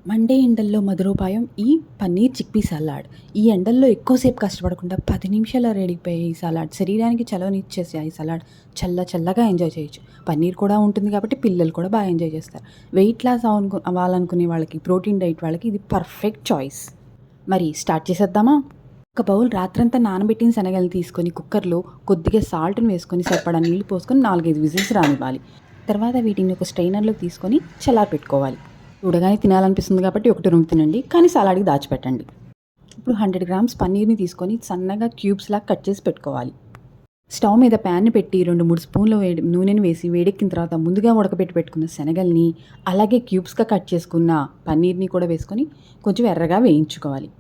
Monday ఎండల్లో మధురోపాయం ఈ paneer chickpea salad. ఈ ఎండల్లో ఎక్కువసేపు కష్టపడకుండా 10 నిమిషాల్లో రెడీ అయిపోయే ఈ సలాడ్ శరీరానికి చలవనిచ్చేసే ఈ సలాడ్ చల్లగా ఎంజాయ్ చేయొచ్చు. పన్నీర్ కూడా ఉంటుంది కాబట్టి పిల్లలు కూడా బాగా ఎంజాయ్ చేస్తారు. వెయిట్ లాస్ అవ్వాలనుకునే వాళ్ళకి, ప్రోటీన్ డైట్ వాళ్ళకి ఇది పర్ఫెక్ట్ చాయిస్. మరి స్టార్ట్ చేసేద్దామా? ఒక బౌల్ రాత్రంతా నానబెట్టిన శనగలు తీసుకొని కుక్కర్లో కొద్దిగా సాల్ట్ని వేసుకొని సరిపడా నీళ్లు పోసుకొని 4-5 విజిల్స్ రానివ్వాలి. తర్వాత వీటిని ఒక స్ట్రైనర్లో తీసుకొని చల్లారపెట్టుకోవాలి. చూడగానే తినాలనిపిస్తుంది కాబట్టి 1-2 తినండి, కానీ సలాడ్కి దాచిపెట్టండి. ఇప్పుడు 100 గ్రామ్స్ పన్నీర్ని తీసుకొని సన్నగా క్యూబ్స్లా కట్ చేసి పెట్టుకోవాలి. స్టవ్ మీద ప్యాన్ని పెట్టి 2-3 స్పూన్ల నూనెని వేసి వేడెక్కిన తర్వాత ముందుగా ఉడకబెట్టి పెట్టుకున్న శనగల్ని, అలాగే క్యూబ్స్గా కట్ చేసుకున్న పన్నీర్ని కూడా వేసుకొని కొంచెం ఎర్రగా వేయించుకోవాలి.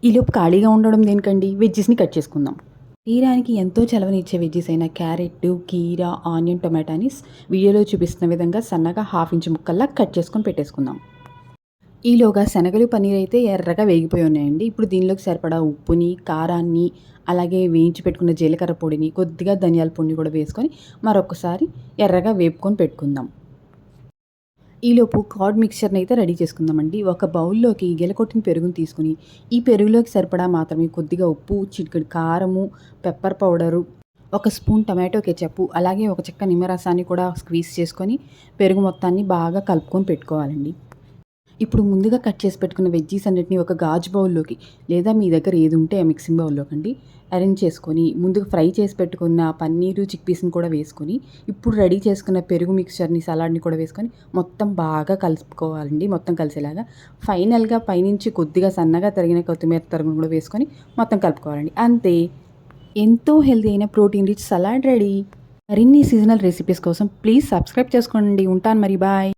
ఈలోపు ఖాళీగా ఉండడం దేనికండి, వెజ్జెస్ని కట్ చేసుకుందాం. శరీరానికి ఎంతో చలవనిచ్చే వెజ్జెస్ అయిన క్యారెట్, కీరా, ఆనియన్, టొమాటోని వీడియోలో చూపిస్తున్న విధంగా సన్నగా 1/2 ఇంచు ముక్కల్లా కట్ చేసుకొని పెట్టేసుకుందాం. ఈలోగా శనగలు, పన్నీర్ అయితే ఎర్రగా వేగిపోయి ఉన్నాయండి. ఇప్పుడు దీనిలోకి సరిపడా ఉప్పుని, కారాన్ని, అలాగే వేయించి పెట్టుకున్న జీలకర్ర పొడిని, కొద్దిగా ధనియాల పొడిని కూడా వేసుకొని మరొకసారి ఎర్రగా వేపుకొని పెట్టుకుందాం. ఈలోపు కార్డ్ మిక్చర్ని అయితే రెడీ చేసుకుందామండి. ఒక బౌల్లోకి గెలకొట్టిన పెరుగుని తీసుకుని ఈ పెరుగులోకి సరిపడా మాత్రమే కొద్దిగా ఉప్పు, చిటికెడు కారము, pepper powder, 1 spoon tomato ketchup, అలాగే ఒక చెక్క నిమ్మరసాన్ని కూడా స్క్వీజ్ చేసుకొని పెరుగు మొత్తాన్ని బాగా కలుపుకొని పెట్టుకోవాలండి. ఇప్పుడు ముందుగా కట్ చేసి పెట్టుకున్న వెజ్జీస్ అన్నిటిని ఒక గాజు బౌల్లోకి, లేదా మీ దగ్గర ఏది ఉంటే ఆ మిక్సింగ్ బౌల్లోకండి అరేంజ్ చేసుకొని ముందుగా ఫ్రై చేసి పెట్టుకున్న పన్నీరు, చిక్పీస్ని కూడా వేసుకొని ఇప్పుడు రెడీ చేసుకున్న పెరుగు మిక్చర్ని, సలాడ్ని కూడా వేసుకొని మొత్తం బాగా కలుపుకోవాలండి. మొత్తం కలిసేలాగా ఫైనల్గా పైనుంచి కొద్దిగా సన్నగా తరిగిన కొత్తిమీర తరుగును కూడా వేసుకొని మొత్తం కలుపుకోవాలండి. అంతే, ఎంతో హెల్తీ అయిన ప్రోటీన్ రిచ్ సలాడ్ రెడీ. మరిన్ని సీజనల్ రెసిపీస్ కోసం ప్లీజ్ సబ్స్క్రైబ్ చేసుకోండి. ఉంటాను మరి, బాయ్.